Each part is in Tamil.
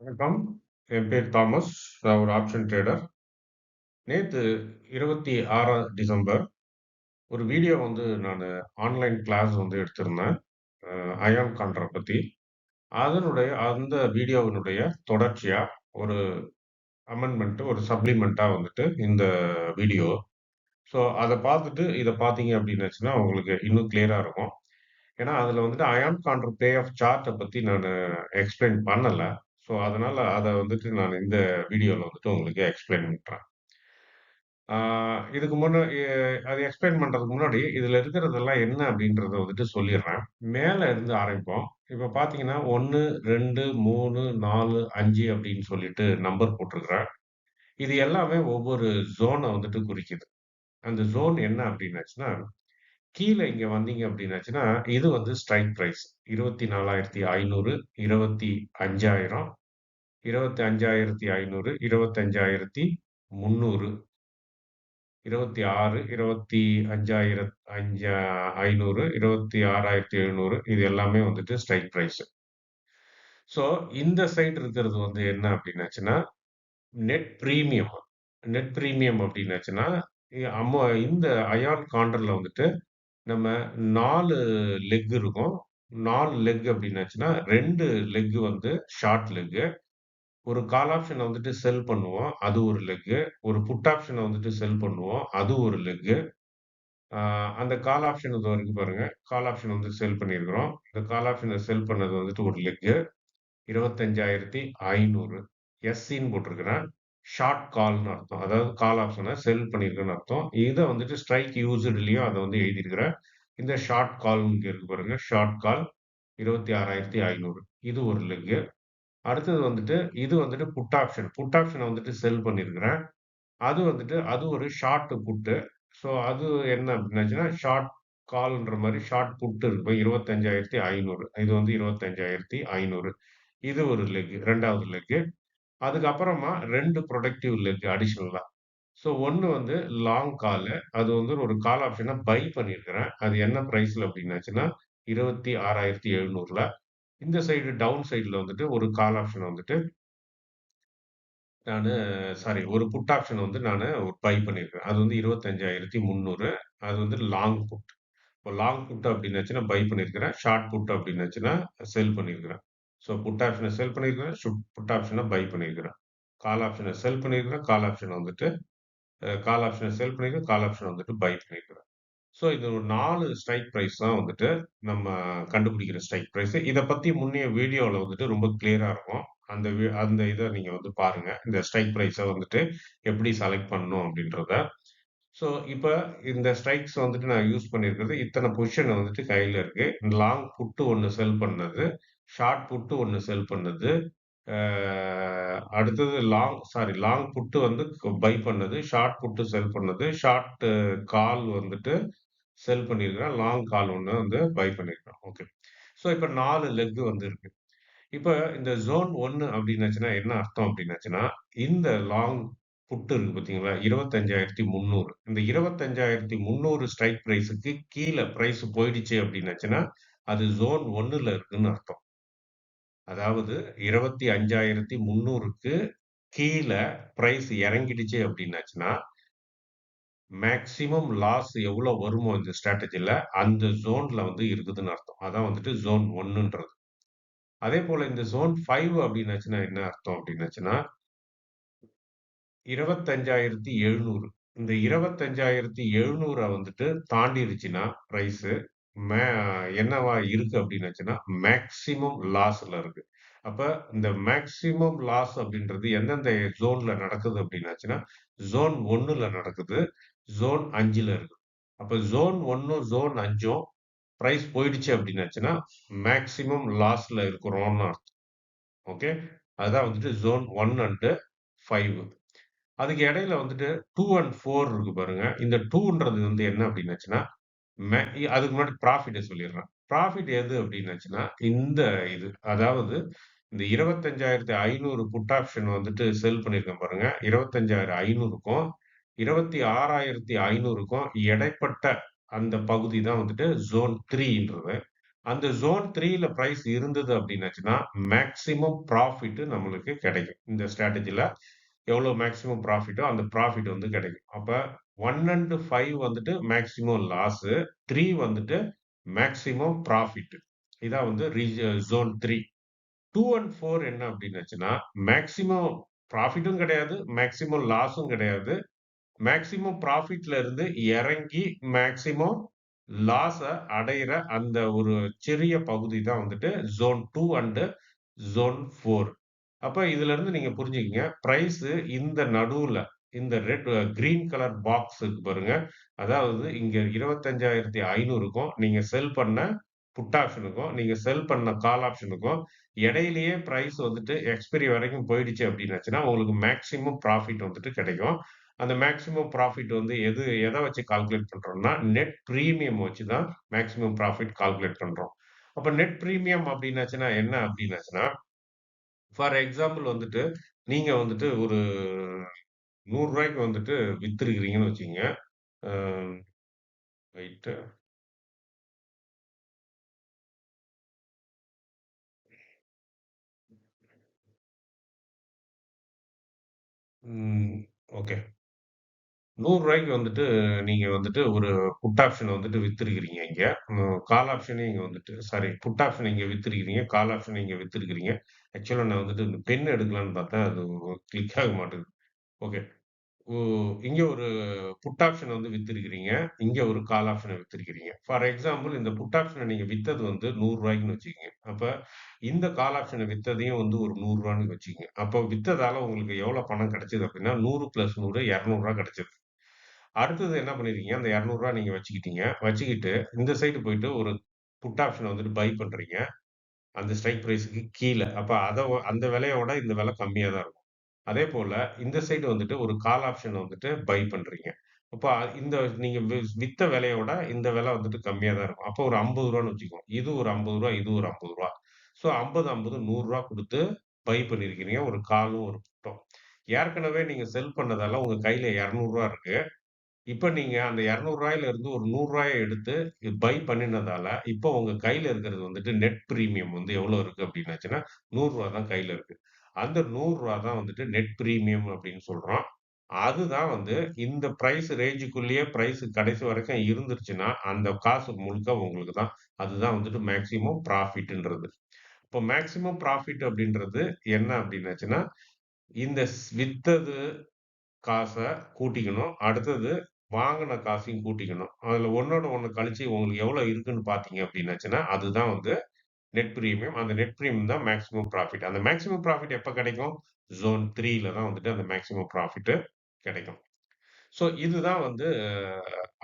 வணக்கம். என் பேர் தாமஸ். நான் ஒரு ஆப்ஷன் ட்ரேடர். நேத்து 26 டிசம்பர் ஒரு வீடியோ நானு ஆன்லைன் கிளாஸ் எடுத்திருந்தேன். அயான் கான்ட்ரா பத்தி. அந்த வீடியோவினுடைய தொடர்ச்சியா ஒரு அமெண்ட்மென்ட், ஒரு சப்ளிமெண்டா இந்த வீடியோ. ஸோ அத பார்த்துட்டு இத பார்த்தீங்க அப்டின்னாச்சுன்னா, உங்களுக்கு இன்னும் கிளியரா இருக்கும். ஏன்னா, அதுல அயான் கான்ட்ரா பே ஆஃப் சார்ட்ட பத்தி நானு எக்ஸ்ப்ளைன் பண்ணல. ஸோ அதனால அத நான் இந்த வீடியோல உங்களுக்கு எக்ஸ்ப்ளைன் பண்றேன். ஆ இதுக்கு முன்ன அது எக்ஸ்ப்ளைன் பண்றதுக்கு முன்னாடி, இதுல இருக்கிறதெல்லாம் என்ன அப்படின்றத சொல்லிர்றேன். மேல இருந்து ஆரம்பிப்போம். இப்ப பார்த்தீங்கன்னா, 1, 2, 3, 4, 5 அப்படின்னு சொல்லிட்டு நம்பர் போட்டிருக்கிறேன். இது எல்லாமே ஒவ்வொரு ஜோன குறிக்குது. அந்த ஜோன் என்ன அப்படின்னாச்சுன்னா, கீழ இங்க வந்தீங்க அப்படின்னாச்சுன்னா, இது ஸ்ட்ரைக் பிரைஸ் 24,500, 25,000, 25,500, 25,300, 26, 25,000 500, 26,700 இது எல்லாமே ஸ்ட்ரைக் பிரைஸ். ஸோ இந்த சைடு இருக்கிறது என்ன அப்படின்னாச்சுன்னா, நெட் பிரீமியம். நெட் பிரீமியம் அப்படின்னாச்சுன்னா, இந்த அயான் கான்ட்ரால நம்ம 4 லெக் இருக்கும். 4 லெக் அப்படின்னாச்சுன்னா, 2 லெக் ஷார்ட் லெக். ஒரு கால் ஆப்ஷன செல் பண்ணுவோம். அது ஒரு லெக்கு. ஒரு புட் ஆப்ஷன செல் பண்ணுவோம். அது ஒரு லெக்கு. ஆ அந்த கால் ஆப்ஷன் இதோ இருக்கு பாருங்க. கால் ஆப்ஷன் செல் பண்ணியிருக்கிறோம். இந்த கால் ஆப்ஷன செல் பண்ணது ஒரு லெக்கு. 25,500 எஸ்சின்னு போட்டிருக்கிறேன். ஷார்ட் கால்ன்னு அர்த்தம். அதாவது கால் ஆப்ஷன செல் பண்ணியிருக்கேன்னு அர்த்தம். இத ஸ்ட்ரைக் யூசுட்லயும் அத எழுதியிருக்கிறேன். இந்த ஷார்ட் கால் இங்க இருக்கு பாருங்க. ஷார்ட் கால் 26,500 இது ஒரு லெக்கு. அடுத்தது இது புட் ஆப்ஷன். புட் ஆப்ஷன செல் பண்ணியிருக்கிறேன். அது அது ஒரு ஷார்ட் புட்டு. ஸோ அது என்ன அப்படின்னாச்சுன்னா, ஷார்ட் கால்ன்ற மாரி ஷார்ட் புட் இருக்கும். 25,500 இது 25,500 இது ஒரு லெக் 2வது லெக். அதுக்கப்புறமா 2 புரொடக்டிவ் லெக் அடிஷனலா. ஸோ 1 லாங் காலு. அது ஒரு கால் ஆப்ஷன பை பண்ணியிருக்கிறேன். அது என்ன பிரைஸ்ல அப்படின்னாச்சுன்னா, 26,700ல. இந்த சைடு டவுன் சைடுல ஒரு கால் ஆப்ஷன் நானு சாரி ஒரு புட் ஆப்ஷன் நானு பை பண்ணியிருக்கேன். அது 25,300 அது லாங் புட். இப்போ லாங் புட் அப்டின்னாச்சுன்னா பை பண்ணியிருக்கிறேன். ஷார்ட் புட் அப்டின்னாச்சுன்னா செல் பண்ணியிருக்கிறேன். ஸோ புட் ஆப்ஷன செல் பண்ணியிருக்கிறேன். புட் ஆப்ஷன பை பண்ணியிருக்கிறேன். கால் ஆப்ஷன செல் பண்ணியிருக்கிறேன். கால் ஆப்ஷன கால் ஆப்ஷன செல் பண்ணியிருக்கேன். கால் ஆப்ஷன பை பண்ணியிருக்கிறேன். ஸோ இது ஒரு 4 ஸ்ட்ரைக் பிரைஸ் தான் நம்ம கண்டுபிடிக்கிற ஸ்ட்ரைக் பிரைஸ். இத பத்தி முன்னைய வீடியோல ரொம்ப கிளியரா இருக்கும். அந்த இத நீங்க பாருங்க. இந்த ஸ்ட்ரைக் பிரைஸ எப்படி செலக்ட் பண்ணணும் அப்படின்றத. ஸோ இப்ப இந்த ஸ்ட்ரைக்ஸ் நான் யூஸ் பண்ணியிருக்கிறது இத்தன பொசிஷன் கையில இருக்கு. லாங் புட் ஒண்ணு செல் பண்ணது. ஷார்ட் புட் ஒண்ணு செல் பண்ணது. அ அடுத்தது லாங் புட் பை பண்ணது. ஷார்ட் புட் செல் பண்ணது. ஷார்ட் கால் செல் பண்ணியிருக்கிறேன். லாங் கால் ஒண்ணு பை பண்ணியிருக்கிறேன். ஓகே. ஸோ இப்ப 4 லெக் இருக்கு. இப்ப இந்த ஜோன் 1 அப்டின்னாச்சுன்னா என்ன அர்த்தம் அப்டின்னாச்சுன்னா, இந்த லாங் புட் இருக்கு பார்த்தீங்களா? 25,300 இந்த 25,300 ஸ்ட்ரைக் பிரைஸ்க்கு கீழ பிரைஸ் போயிடுச்சு அப்டின்னாச்சுன்னா, அது ஜோன் 1ல இருக்குன்னு அர்த்தம். அதாவது 25,300க்கு கீழ பிரைஸ் இறங்கிடுச்சு அப்டின்னாச்சுன்னா, மேக்ஸிமம் லாஸ் எவ்வளோ வருமோ இந்த ஸ்ட்ராட்டஜில, அந்த ஜோன்ல இருக்குதுன்னு அர்த்தம். அதான் ஜோன் 1ன்றது. அதேபோல இந்த ஜோன் 5 அப்டின்னாச்சுன்னா என்ன அர்த்தம் அப்டின்னாச்சுன்னா, 25,700 இந்த 25,700 தாண்டிருச்சுன்னா பிரைஸு மே என்னவா இருக்கு அப்டின்னாச்சுன்னா, மேக்ஸிமம் லாஸ்ல இருக்கு. அப்ப இந்த மேக்ஸிமம் லாஸ் அப்டின்றது எந்தெந்த ஜோன்ல நடக்குது அப்டின்னாச்சுன்னா, ஜோன் 1ல நடக்குது. ஜோன் 5ல இருக்கு. அப்ப ஜோன் 1ம், ஜோன் 5ம் பிரைஸ் போயிடுச்சு அப்டின்னாச்சுன்னா, மேக்ஸிமம் லாஸ்ல இருக்கிறோம்னு அர்த்தம். ஓகே. அதுதான் ஜோன் 1 அண்ட் 5. அதுக்கு இடையில 2 அண்ட் 4 இருக்கு பாருங்க. இந்த 2ன்றது என்ன அப்டின்னாச்சுன்னா, மே அதுக்கு முன்னாடி ப்ராஃபிட்ட சொல்லிர்றேன். ப்ராஃபிட் எது அப்டின்னாச்சுன்னா, இந்த இது. அதாவது இந்த 25,500 புட் ஆப்ஷன் செல் பண்ணியிருக்கேன் பாருங்க. 25,500க்கும் 26,500க்கும் இடைப்பட்ட அந்த பகுதி தான் ஜோன் 3ன்றது. அந்த ஜோன் 3ல பிரைஸ் இருந்தது அப்டின்னாச்சுன்னா, மேக்ஸிமம் ப்ராஃபிட் நம்மளுக்கு கிடைக்கும். இந்த ஸ்ட்ராட்டஜில எவ்வளோ மேக்ஸிமம் ப்ராஃபிட்டோ அந்த ப்ராஃபிட் வந்து கிடைக்கும். அப்ப 1 அண்ட் 5 வந்துட்டு மேக்ஸிமம் லாஸு, 3 வந்துட்டு மேக்ஸிமம் ப்ராஃபிட். இதான் வந்து ஜோன் 3. 2 அண்ட் 4 என்ன அப்டின்னாச்சுன்னா, மேக்ஸிமம் ப்ராஃபிட்டும் கிடையாது, மேக்ஸிமம் லாஸும் கிடையாது. மேக்ஸிமம் ப்ராஃபிட்ல இருந்து இறங்கி மேக்ஸிமம் லாஸ அடையிற அந்த ஒரு சிறிய பகுதி தான் வந்துட்டு ஜோன் 2 அண்ட் ஜோன் 4. அப்ப இதிலிருந்து நீங்க புரிஞ்சுக்கங்க. பிரைஸ் இந்த நடுவுல இந்த கிரீன் கலர் பாக்ஸ் இருக்கு பாருங்க. அதாவது இங்க 25,500க்கும் நீங்க செல் பண்ண புட் ஆப்ஷனுக்கும், நீங்க செல் பண்ண கால் ஆப்ஷனுக்கும் இடையிலேயே பிரைஸ் வந்துட்டு எக்ஸ்பைரி வரைக்கும் போயிடுச்சு அப்டின்னாச்சுன்னா, உங்களுக்கு மேக்ஸிமம் ப்ராஃபிட் வந்துட்டு கிடைக்கும். அந்த மேக்ஸிமம் ப்ராஃபிட் வந்து எத வச்சு கால்குலேட் பண்றோம்னா, நெட் பிரீமியம் வச்சு தான் மேக்ஸிமம் ப்ராஃபிட் கால்குலேட் பண்றோம். அப்ப நெட் பிரீமியம் அப்டின்னாச்சுன்னா என்ன அப்டின்னாச்சுன்னா, ஃபார் எக்ஸாம்பிள் வந்துட்டு, நீங்க வந்துட்டு ஒரு ரூ. 100க்கு வந்துட்டு வித்திருக்கிறீங்கன்னு வச்சுக்கங்க. அ வெயிட் ம். ஓகே. ரூ. 100க்கு வந்துட்டு நீங்க வந்துட்டு ஒரு புட் ஆப்ஷன் வந்துட்டு வித்திருக்கிறீங்க இங்க. கால் ஆப்ஷனையும் இங்க வந்துட்டு சாரி புட் ஆப்ஷன் இங்க வித்திருக்கிறீங்க. கால் ஆப்ஷன் இங்க வித்திருக்கிறீங்க. ஆக்சுவலா நான் வந்துட்டு இந்த பென் எடுக்கலான்னு பார்த்தேன். அது கிளிக் ஆக மாட்டேங்குது. ஓகே. ஓ! இங்க ஒரு புட் ஆப்ஷன் வந்து வித்திருக்கிறீங்க. இங்க ஒரு கால் ஆப்ஷன வித்திருக்கிறீங்க. ஃபார் எக்ஸாம்பிள் இந்த புட் ஆப்ஷன நீங்க வித்தது வந்து ரூ. 100ன்னு வச்சுக்கங்க. அப்ப இந்த கால் ஆப்ஷன வித்ததையும் வந்து ஒரு ரூ. 100ன்னு வச்சுக்கங்க. அப்போ வித்ததால உங்களுக்கு எவ்வளோ பணம் கிடைச்சது அப்டின்னா 100 + 100 ரூ. 200 கிடைச்சது. அடுத்தது என்ன பண்ணியிருக்கீங்க, அந்த ரூ. 200 நீங்க வச்சுக்கிட்டீங்க. வச்சுக்கிட்டு இந்த சைடு போயிட்டு ஒரு புட் ஆப்ஷன வந்துட்டு பை பண்றீங்க. அந்த ஸ்ட்ரைக் பிரைஸ்க்கு கீழ. அப்ப அந்த விலையோட இந்த விலை கம்மியா தான் இருக்கும். அதேபோல இந்த சைடு வந்துட்டு ஒரு கால் ஆப்ஷன் வந்துட்டு பை பண்றீங்க. அப்ப இந்த நீங்க வித்த விலையோட இந்த விலை வந்துட்டு கம்மியா தான் இருக்கும். அப்போ ஒரு ரூ. 50ன்னு வச்சுக்குவோம். இது ஒரு ரூ. 50, இது ஒரு ரூ. 50. ஸோ 50, 50 ரூ. 100 குடுத்து பை பண்ணியிருக்கிறீங்க. ஒரு காலும், ஒரு புட்டும். ஏற்கனவே நீங்க செல் பண்ணதால உங்க கையில ரூ. 200 இருக்கு. இப்ப நீங்க அந்த ரூ. 200ல இருந்து ஒரு ரூ. 100 எடுத்து பை பண்ணினதால, இப்ப உங்க கையில இருக்கிறது வந்துட்டு நெட் பிரீமியம் வந்து எவ்வளோ இருக்கு அப்டின்னாச்சுன்னா, ரூ. 100 தான் கையில இருக்கு. அந்த ரூ. 100 தான் வந்துட்டு நெட் பிரீமியம் அப்டின்னு சொல்றோம். அதுதான் வந்து இந்த பிரைஸ் ரேஞ்சுக்குள்ளேயே பிரைஸ் கடைசி வரைக்கும் இருந்துருச்சுன்னா, அந்த காசு முழுக்க உங்களுக்கு தான். அதுதான் வந்துட்டு மேக்ஸிமம் ப்ராஃபிட்ன்றது. இப்போ மேக்ஸிமம் ப்ராஃபிட் அப்டின்றது என்ன அப்டின்னாச்சுன்னா, இந்த வித்தது காச கூட்டிக்கணும். அடுத்தது வாங்குன காசையும் கூட்டிக்கணும். அதுல ஒண்ணோட ஒண்ணு கழிச்சு உங்களுக்கு எவ்வளோ இருக்குன்னு பார்த்தீங்க அப்டின்னாச்சுன்னா, அதுதான் வந்து நெட் பிரீமியம். அந்த நெட் பிரீமியம் தான் மேக்ஸிமம் ப்ராஃபிட். அந்த மேக்ஸிமம் ப்ராஃபிட் எப்ப கிடைக்கும்? ஜோன் 3ல தான் வந்துட்டு அந்த மேக்ஸிமம் ப்ராஃபிட் கிடைக்கும். ஸோ இதுதான் வந்து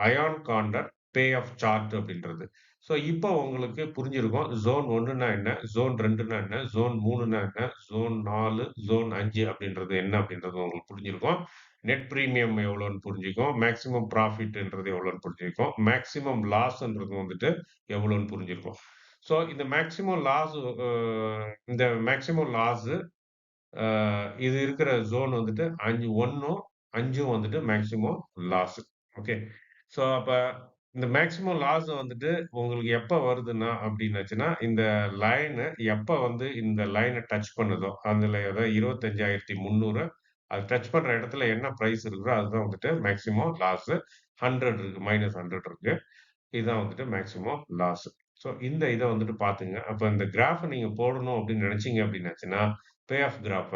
iron condor payoff chart அப்படின்றது. ஸோ இப்போ உங்களுக்கு புரிஞ்சிருக்கும். ஜோன் 1ன்னா என்ன? ஜோன் 2ன்னா என்ன? ஜோன் 3ன்னா என்ன? ஜோன் 4, ஜோன் 5 அப்படின்றது என்ன அப்படின்றது உங்களுக்கு புரிஞ்சிருக்கும். நெட் பிரீமியம் எவ்வளோன்னு புரிஞ்சுக்கும். மேக்ஸிமம் ப்ராஃபிட்ன்றது எவ்வளோன்னு புரிஞ்சிருக்கும். மேக்ஸிமம் லாஸ்ன்றது வந்துட்டு எவ்வளோன்னு புரிஞ்சிருக்கும். ஸோ இந்த மேக்ஸிமம் லாஸ் இந்த மேக்ஸிமம் லாஸ் அ இது இருக்கிற ஜோன் வந்துட்டு 1ம் 5ம் வந்துட்டு மேக்ஸிமம் லாஸ். ஓகே. ஸோ அப்ப இந்த மேக்ஸிமம் லாஸ் வந்துட்டு உங்களுக்கு எப்ப வருதுன்னா அப்டின்னாச்சுன்னா, இந்த லைனு எப்ப வந்து இந்த லைன டச் பண்ணுதோ, அதுல அதாவது 25,300 அது டச் பண்ற இடத்துல என்ன பிரைஸ் இருக்குதோ, அதுதான் வந்துட்டு மேக்ஸிமம் லாஸ். 100 இருக்கு. -100 இருக்கு. இதுதான் வந்துட்டு மேக்ஸிமம் லாஸ். ஸோ இந்த இத வந்துட்டு பாத்துங்க. அப்ப இந்த கிராஃப் நீங்க போடணும் அப்படின்னு நினைச்சீங்க அப்படின்னாச்சுன்னா, பே ஆஃப் கிராஃப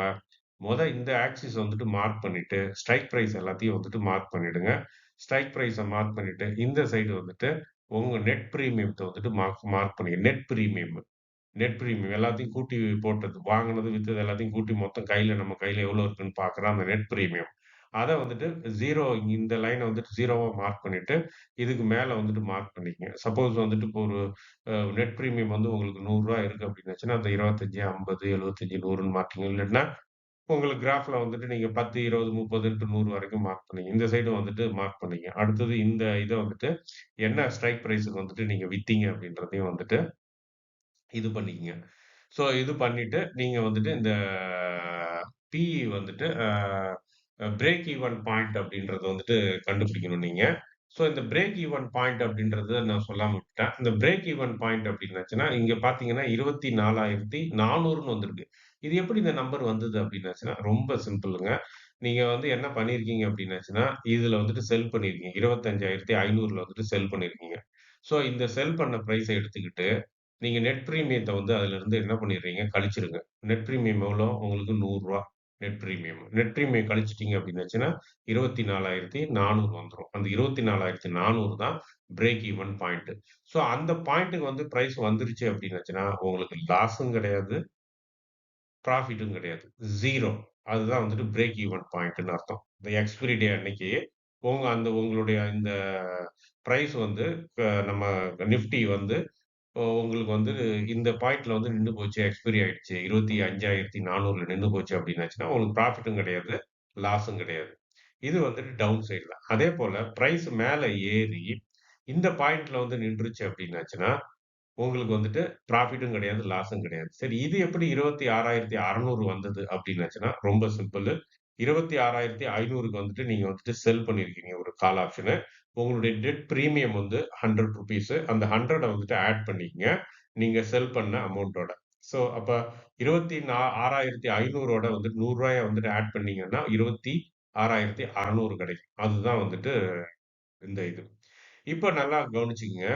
இந்த ஆக்சிஸ் வந்துட்டு மார்க் பண்ணிட்டு, ஸ்ட்ரைக் பிரைஸ் எல்லாத்தையும் வந்துட்டு மார்க் பண்ணிடுங்க. ஸ்ட்ரைக் பிரைஸ மார்க் பண்ணிட்டு, இந்த சைடு வந்துட்டு உங்க நெட் பிரீமியம்த்த வந்துட்டு மார்க் மார்க் பண்ணிங்க. நெட் பிரீமியம் எல்லாத்தையும் கூட்டி போட்டது. வாங்குனது, வித்தது எல்லாத்தையும் கூட்டி மொத்தம் நம்ம கையில எவ்வளோ இருக்குன்னு பார்க்குற அந்த நெட் பிரீமியம். அத வந்துட்டு 0 இந்த லைன வந்துட்டு 0வா மார்க் பண்ணிட்டு, இதுக்கு மேல வந்துட்டு மார்க் பண்ணிக்கங்க. சப்போஸ் வந்துட்டு இப்போ ஒரு நெட் பிரீமியம் வந்து உங்களுக்கு ரூ. 100 இருக்கு அப்டின்னாச்சுன்னா, அந்த 25, 50, 75, 100ன்னு மார்க்கிங்க. இல்லாட்டினா உங்களுக்கு கிராஃப்ல வந்துட்டு நீங்க 10, 20, 30ன்ட்டு 100 வரைக்கும் மார்க் பண்ணீங்க. இந்த சைடு வந்துட்டு மார்க் பண்ணீங்க. அடுத்தது இந்த இத வந்துட்டு என்ன ஸ்ட்ரைக் பிரைஸ்க்கு வந்துட்டு நீங்க வித்தீங்க அப்டின்றதையும் வந்துட்டு இது பண்ணிக்கங்க. ஸோ இது பண்ணிட்டு, நீங்க வந்துட்டு இந்த பிஇ வந்துட்டு பிரேக் ஈவன் பாயிண்ட் அப்படின்றத வந்துட்டு கண்டுபிடிக்கணும் நீங்க. ஸோ இந்த பிரேக் ஈவன் பாயிண்ட் அப்படின்றத நான் சொல்லாம விட்டுட்டேன். இந்த பிரேக் ஈவன் பாயிண்ட் அப்படின்னாச்சுன்னா, இங்க பார்த்தீங்கன்னா 24,400ன்னு வந்திருக்கு. இது எப்படி இந்த நம்பர் வந்தது அப்படின்னாச்சுன்னா, ரொம்ப சிம்பிளுங்க. நீங்க வந்து என்ன பண்ணியிருக்கீங்க அப்படின்னாச்சுன்னா, இதுல வந்துட்டு செல் பண்ணியிருக்கீங்க. 25,500ல வந்துட்டு செல் பண்ணியிருக்கீங்க. ஸோ இந்த செல் பண்ண பிரைஸ எடுத்துக்கிட்டு, நீங்க நெட் பிரீமியத்த வந்து அதிலிருந்து என்ன பண்ணிடுறீங்க, கழிச்சிருங்க. நெட் பிரீமியம் எவ்வளோ? உங்களுக்கு ரூ. 100 நெட் பிரீமியம். நெட் பிரீமியம் கழிச்சிட்டீங்க அப்படின்னாச்சுன்னா, 24,400 வந்துரும். அந்த 24,400 தான் பிரேக் ஈவன் பாயிண்ட். ஸோ அந்த பாயிண்ட்க்கு வந்து பிரைஸ் வந்துருச்சு அப்படின்னாச்சுன்னா, உங்களுக்கு லாஸும் கிடையாது, ப்ராஃபிட்டும் கிடையாது. 0. அதுதான் வந்துட்டு பிரேக் ஈவன் பாயிண்ட்ன்னு அர்த்தம். இந்த எக்ஸ்பைரி டே அன்னைக்கு உங்களுடைய இந்த பிரைஸ் வந்து நம்ம நிஃப்டி வந்து உங்களுக்கு வந்து இந்த பாயிண்ட்ல வந்து நின்னு போச்சு, எக்ஸ்பைரி ஆயிடுச்சு. 25,400ல நின்னு போச்சு அப்டின்னாச்சுன்னா, உங்களுக்கு ப்ராஃபிட்டும் கிடையாது, லாஸும் கிடையாது. இது வந்துட்டு டவுன் சைட்ல. அதேபோல பிரைஸ் மேல ஏறி, இந்த பாயிண்ட்ல வந்து நின்றுச்சு அப்டின்னாச்சுன்னா, உங்களுக்கு வந்துட்டு ப்ராஃபிட்டும் கிடையாது, லாஸும் கிடையாது. சரி இது எப்படி 26,600 வந்தது அப்டின்னாச்சுன்னா, ரொம்ப சிம்பிளு. 26,500க்கு வந்துட்டு நீங்க வந்துட்டு செல் பண்ணியிருக்கீங்க ஒரு கால் ஆப்ஷனு. உங்களுடைய டெட் பிரீமியம் வந்து ரூ. 100 அந்த 100 வந்துட்டு ஆட் பண்ணிக்கங்க. நீங்க செல் பண்ண அமௌண்டோட. ஸோ அப்ப 26,500ஓட வந்து ரூ. 100 வந்துட்டு ஆட் பண்ணீங்கன்னா, 26,600 கிடைக்கும். அதுதான் வந்துட்டு இந்த இது. இப்ப நல்லா கவனிச்சுக்கங்க.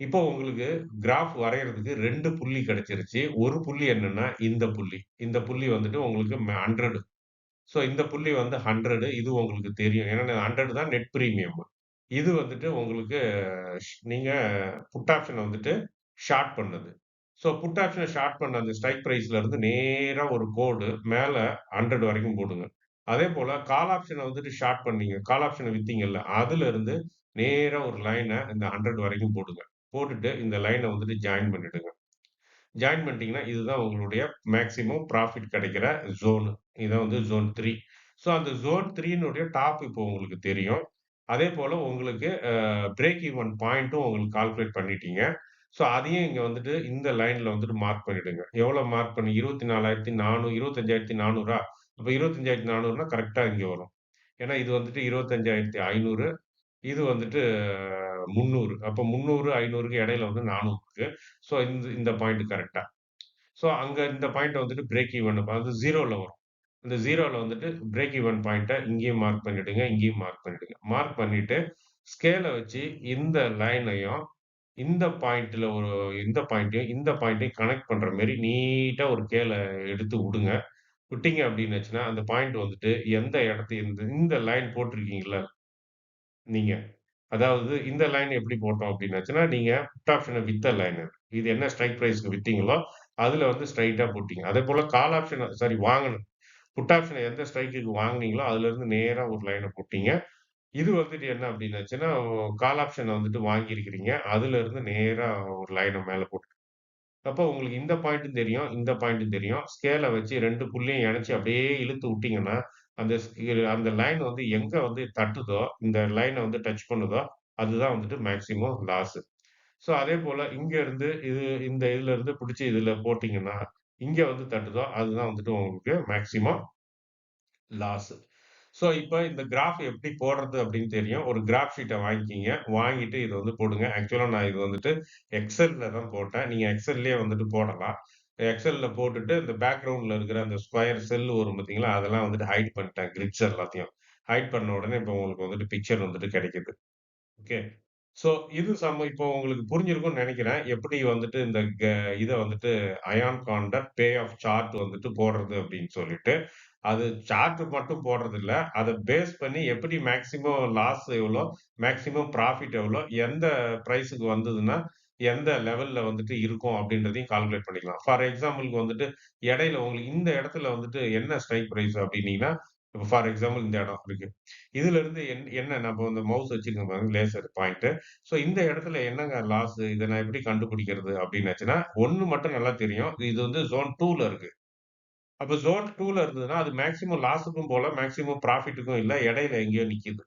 இப்போ உங்களுக்கு கிராஃப் வரையறதுக்கு 2 புள்ளி கிடைச்சிருச்சு. ஒரு புள்ளி என்னன்னா, இந்த புள்ளி. இந்த புள்ளி வந்துட்டு உங்களுக்கு 100. ஸோ இந்த புள்ளி வந்து 100 இது உங்களுக்கு தெரியும். ஏன்னா 100 தான் நெட் பிரீமியம். இது வந்துட்டு உங்களுக்கு நீங்க புட் ஆப்ஷன வந்துட்டு ஷார்ட் பண்ணது. ஸோ புட் ஆப்ஷன ஷார்ட் பண்ண அந்த ஸ்ட்ரைக் பிரைஸ்ல இருந்து நேரா ஒரு கோடு மேல 100 வரைக்கும் போடுங்க. அதேபோல கால் ஆப்ஷன வந்துட்டு ஷார்ட் பண்ணீங்க. கால் ஆப்ஷன வித்தீங்கல்ல, அதுல இருந்து நேரா ஒரு லைன இந்த 100 வரைக்கும் போடுங்க. போட்டுட்டு இந்த லைன வந்துட்டு ஜாயின் பண்ணிடுங்க. ஜாயின் பண்ணிட்டீங்கன்னா, இதுதான் உங்களுடைய மேக்ஸிமம் ப்ராஃபிட் கிடைக்கிற ஜோனு. இதான் வந்து ஜோன் 3. ஸோ அந்த ஜோன் 3னுடைய டாப் இப்போ உங்களுக்கு தெரியும். அதேபோல உங்களுக்கு பிரேக் ஈவன் பாயிண்ட்டும் உங்களுக்கு கால்குலேட் பண்ணிட்டீங்க. ஸோ அதையும் இங்க வந்துட்டு இந்த லைன்ல வந்துட்டு மார்க் பண்ணிடுங்க. எவ்வளோ மார்க் பண்ணி 24,400 25,400 அப்ப 25,400னா கரெக்ட்டா இங்க வரும். ஏன்னா இது வந்துட்டு 25,500 இது வந்துட்டு 300. அப்ப 300, 500க்கு இடையில வந்து 400 இருக்கு. ஸோ இந்த பாயிண்ட் கரெக்ட்டா. ஸோ அங்க இந்த பாயிண்ட் வந்துட்டு பிரேக் ஈவன் அது 0ல வரும். இந்த 0ல வந்துட்டு பிரேக் ஈவன் பாயிண்ட்ட இங்கேயும் மார்க் பண்ணிடுங்க, இங்கேயும் மார்க் பண்ணிடுங்க. மார்க் பண்ணிட்டு ஸ்கேல வச்சு இந்த லைனையும், இந்த பாயிண்ட்ல இந்த பாயிண்ட்டையும், இந்த பாயிண்ட்டையும் கனெக்ட் பண்ற மாரி நீட்டா ஒரு எடுத்து விடுங்க. விட்டீங்க அப்டின்னுச்சுன்னா, அந்த பாயிண்ட் வந்துட்டு எந்த இடத்து இந்த லைன் போட்டிருக்கீங்கல்ல நீங்க. அதாவது இந்த லைன் எப்படி போட்டோம் அப்டின்னாச்சுன்னா, நீங்க புட் ஆப்ஷன வித்த லைன் இது. இது என்ன ஸ்ட்ரைக் பிரைஸ்க்கு வித்தீங்களோ, அதுல வந்து ஸ்ட்ரெய்ட்டா போட்டீங்க. அதேபோல கால் ஆப்ஷன சாரி வாங்கணும். புட் ஆப்ஷன எந்த ஸ்ட்ரைக்குக்கு வாங்குனீங்களோ, அதுலருந்து நேரா ஒரு லைன போட்டீங்க. இது வந்துட்டு என்ன அப்டின்னாச்சுன்னா, கால் ஆப்ஷன வந்துட்டு வாங்கியிருக்கிறீங்க. அதுலருந்து நேரா ஒரு லைன மேல போட்டு அப்போ உங்களுக்கு இந்த பாயிண்ட்டும் தெரியும், இந்த பாயிண்ட்டும் தெரியும். ஸ்கேல வச்சு 2 புள்ளியும் இணைச்சு அப்படியே இழுத்து விட்டீங்கன்னா, அந்த லைன் வந்து எங்க வந்து தட்டுதோ, இந்த லைன வந்து டச் பண்ணுதோ, அதுதான் வந்துட்டு மேக்ஸிமம் லாஸ். ஸோ அதேபோல இங்க இருந்து இந்த இதுல இருந்து பிடிச்சு இதுல போட்டீங்கன்னா, இங்க வந்து தட்டுதோ, அதுதான் வந்துட்டு உங்களுக்கு மேக்ஸிமம் லாஸ். ஸோ இப்ப இந்த கிராஃப் எப்படி போடுறது அப்படின்னு தெரியும். ஒரு கிராஃப் ஷீட்ட வாங்கிக்கிங்க. வாங்கிட்டு இத வந்து போடுங்க. ஆக்சுவலா நான் இது வந்துட்டு எக்ஸெல்ல தான் போட்டேன். நீங்க எக்ஸெல்லேயே வந்துட்டு போடலாம். எக்ஸெல்ல போட்டுட்டு இந்த பேக்கிரவுண்ட்ல இருக்கிற அந்த ஸ்கொயர் செல் வரும் பார்த்தீங்களா? அதெல்லாம் வந்துட்டு ஹைட் பண்ணிட்டேன். கிரிட்ஸ் எல்லாத்தையும். ஹைட் பண்ண உடனே இப்ப உங்களுக்கு வந்துட்டு பிக்சர் வந்துட்டு கிடைக்குது. ஓகே. ஸோ இது இப்போ உங்களுக்கு புரிஞ்சிருக்கும்னு நெனைக்கிறேன். எப்படி வந்துட்டு இந்த இத வந்துட்டு iron condor payoff chart வந்துட்டு போடுறது அப்படின்னு சொல்லிட்டு. அது சார்ட் மட்டும் போடுறதில்ல. அத பேஸ் பண்ணி எப்படி மேக்ஸிமம் லாஸ் எவ்வளோ, மேக்ஸிமம் ப்ராஃபிட் எவ்வளோ, எந்த பிரைஸ்க்கு வந்ததுன்னா, எந்த லெவல்ல வந்துட்டு இருக்கும் அப்படின்றதையும் கால்குலேட் பண்ணிக்கலாம். ஃபார் எக்ஸாம்பிள்க்கு வந்துட்டு இடையில உங்களுக்கு இந்த இடத்துல வந்துட்டு என்ன ஸ்ட்ரைக் பிரைஸ் அப்படின்னீங்கன்னா, இப்ப ஃபார் எக்ஸாம்பிள் இந்த இடம் இருக்கு. இதிலிருந்து என்ன நம்ம இந்த மவுஸ் வச்சிருக்கேன் பாருங்க லேசர் பாயிண்ட். ஸோ இந்த இடத்துல என்னங்க லாஸ் இத நான் எப்படி கண்டுபிடிக்கிறது அப்படின்னாச்சுன்னா, 1 மட்டும் நல்லா தெரியும். இது வந்து ஜோன் 2ல இருக்கு. அப்ப ஜோன் 2ல இருந்ததுன்னா, அது மேக்ஸிமம் லாஸ்க்கும் போல, மேக்ஸிமம் ப்ராஃபிட்டுக்கும் இல்ல. இடையில எங்கேயோ நிக்குது.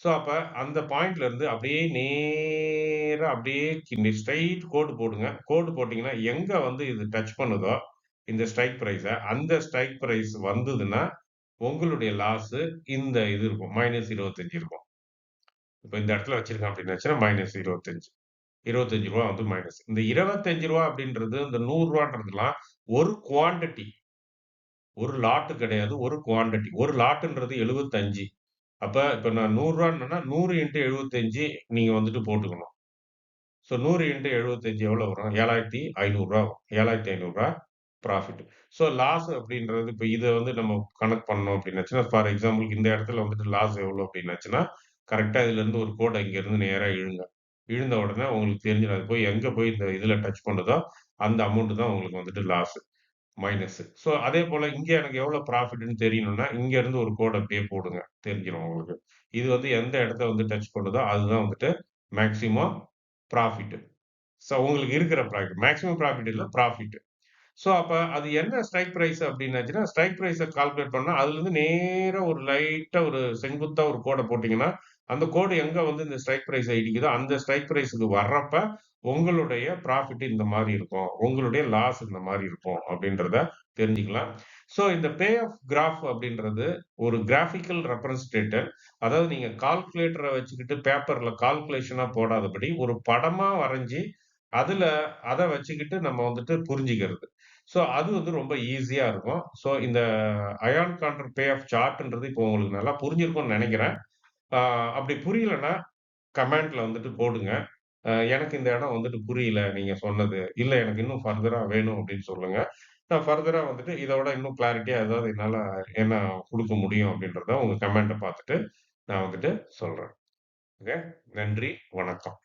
ஸோ அப்ப அந்த பாயிண்ட்ல இருந்து அப்படியே நேரா அப்படியே ஸ்ட்ரெய்ட் கோடு போடுங்க. கோடு போட்டீங்கன்னா, எங்க வந்து இது டச் பண்ணுதோ, இந்த ஸ்ட்ரைக் பிரைஸ, அந்த ஸ்ட்ரைக் பிரைஸ் வந்ததுன்னா, உங்களுடைய லாஸ் இந்த இது இருக்கும். -25 இருக்கும். இப்ப இந்த இடத்துல வச்சிருக்கேன் அப்டின்னாச்சுன்னா மைனஸ் 25. ரூ. 25 வந்து மைனஸ். இந்த ரூ. 25 அப்படின்றது இந்த ரூ. 100ன்றதெல்லாம் ஒரு குவான்டிட்டி. ஒரு லாட் கிடையாது. ஒரு குவான்டிட்டி. ஒரு லாட்ன்றது 75. அப்ப இப்ப நான் ரூ. 100ன்னா 100 இன்டு 75 நீங்க வந்துட்டு போட்டுக்கணும். ஸோ 100 இன்டு 75 எவ்வளோ வரும்? ரூ. 7,500 வரும். ரூ. 7,500 ப்ராஃபிட். ஸோ லாஸ் அப்படின்றது இப்ப இத வந்து நம்ம கணக்கு பண்ணோம் அப்படின்னாச்சுன்னா, ஃபார் எக்ஸாம்பிள்க்கு இந்த இடத்துல வந்துட்டு லாஸ் எவ்வளோ அப்படின்னாச்சுன்னா, கரெக்ட்டா இதுலருந்து ஒரு கோட இங்கருந்து நேரா இழுங்க. இழுந்த உடனே உங்களுக்கு தெரிஞ்சிரும். அது போய் எங்க போய் இந்த இதுல டச் பண்ணுதோ, அந்த அமௌண்ட் தான் உங்களுக்கு வந்துட்டு லாஸ். மைனஸ். ஸோ அதேபோல இங்க எனக்கு எவ்வளோ ப்ராஃபிட்ன்னு தெரியணும்னா, இங்க இருந்து ஒரு கோட் அப்படியே போடுங்க. தெரிஞ்சிரும் உங்களுக்கு. இது வந்து எந்த இடத்த வந்து டச் பண்ணுதோ, அதுதான் வந்துட்டு மேக்ஸிமம் ப்ராஃபிட். ஸோ உங்களுக்கு இருக்கிற ப்ராஃபிட். மேக்ஸிமம் ப்ராஃபிட் இல்ல, ப்ராஃபிட். ஸோ அப்ப அது என்ன ஸ்ட்ரைக் பிரைஸ் அப்டின்னாச்சுன்னா, ஸ்ட்ரைக் பிரைஸ கால்குலேட் பண்ணா, அதுலருந்து நேரா ஒரு லைட்டா ஒரு செங்குத்தா ஒரு கோட போட்டீங்கன்னா, அந்த கோடு எங்க வந்து இந்த ஸ்ட்ரைக் பிரைஸ இடிக்குதோ, அந்த ஸ்ட்ரைக் பிரைஸ்க்கு வர்றப்ப, உங்களுடைய ப்ராஃபிட் இந்த மாரி இருக்கும். உங்களுடைய லாஸ் இந்த மாரி இருக்கும் அப்டின்றத தெரிஞ்சுக்கலாம். ஸோ இந்த பே ஆஃப் கிராஃப் அப்டின்றது ஒரு கிராபிக்கல் ரெப்ரசன்டேட்டர். அதாவது நீங்க கால்குலேட்டர வச்சுக்கிட்டு பேப்பர்ல கால்குலேஷனா போடாதபடி, ஒரு படமா வரைஞ்சு, அதுல அத வச்சுக்கிட்டு நம்ம வந்துட்டு புரிஞ்சுக்கிறது. ஸோ அது வந்து ரொம்ப ஈஸியா இருக்கும். ஸோ இந்த அயான் கான்ட்ர் பே ஆஃப் சார்ட்ன்றது இப்போ உங்களுக்கு நல்லா புரிஞ்சிருக்கும்னு நெனைக்கிறேன். ஆ அப்படி புரியலன்னா, கமெண்ட்ல வந்துட்டு போடுங்க. எனக்கு இந்த இடம் வந்துட்டு புரியல நீங்க சொன்னது. இல்ல எனக்கு இன்னும் ஃபர்தரா வேணும் அப்படின்னு சொல்லுங்க. நான் ஃபர்தரா வந்துட்டு இத விட இன்னும் கிளாரிட்டியா ஏதாவது என்னால என்ன குடுக்க முடியும் அப்படின்றத உங்க கமெண்ட்ட பார்த்துட்டு நான் வந்துட்டு சொல்றேன். ஓகே. நன்றி. வணக்கம்.